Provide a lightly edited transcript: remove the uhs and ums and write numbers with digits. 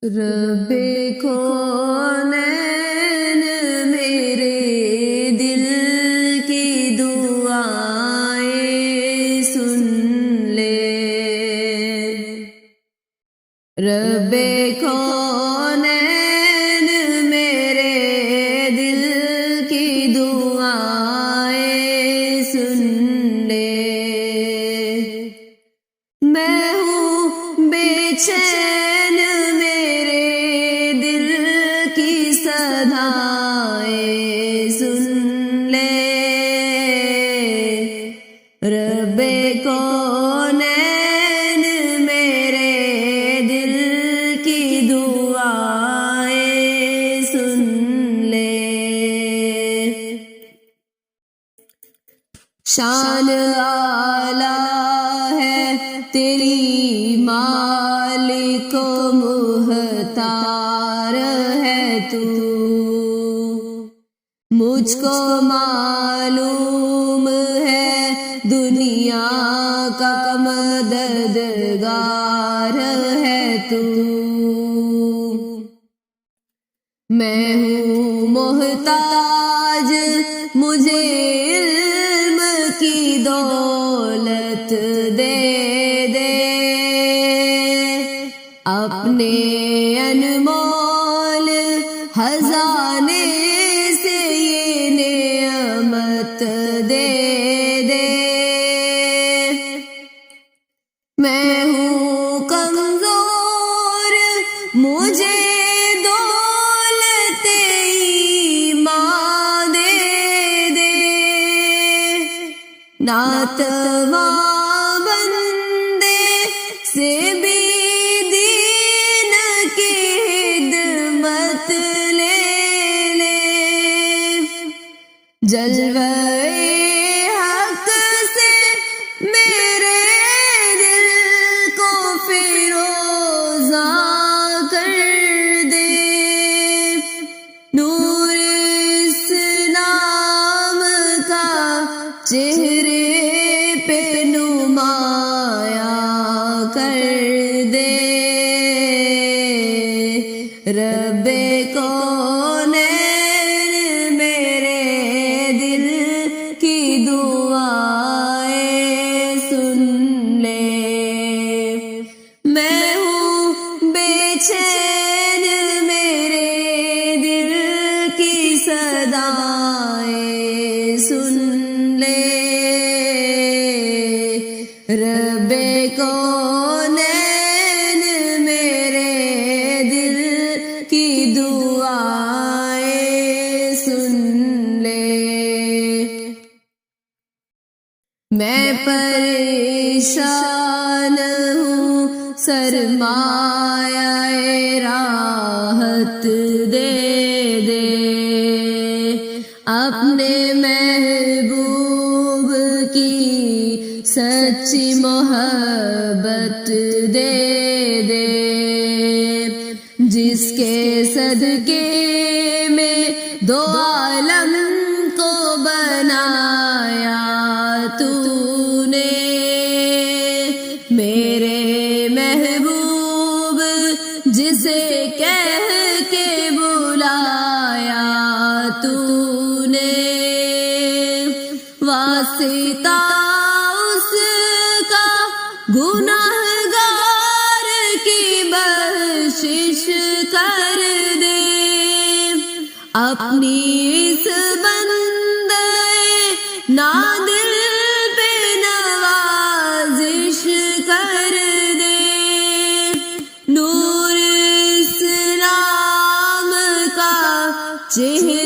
رب کونین میرے دل کی دعائیں سن لے، رب کونین میرے دل کی دعائیں سن لے، میں ہوں بے چین صدائیں سن لے، رب کونین میرے دل کی دعائیں سن لے۔ شان اعلیٰ ہے تیری مالک و مختار ہے تو، مجھ کو معلوم ہے دنیا کا مددگار ہے تو، میں ہوں محتاج مجھے علم کی دولت دے دے، اپنے انمول خزانے سے یہ نعمت دے دے، میں ہوں کمزور مجھے دولت ایمان دے دے، ناتواں بندے سے بھی دین کی خدمت لے لے، جلوہ حق سے میرے دل کو فیروزاں کر دے، نور اسلام کا چہرے پہ نمایاں کر دے، رب کونین میرے دل کی دعائیں سن لے، میں ہوں بے چین میرے دل کی صدائیں سن لے، رب کونین میرے دل کی دعائیں سن لے۔ میں پریشان ہوں سرمایہ راحت دے دے، اپنے محبوب کی سچی محبت دے دے، جس کے صدقے میں دو عالم کو بنایا تو نے، میرے محبوب جسے کہہ کے بلایا تو نے، واسطہ اس کا گناہگار کی بخشش کر دے، اپنی اس بندے نادل پہ نوازش کر دے، نور اسلام کا چہرہ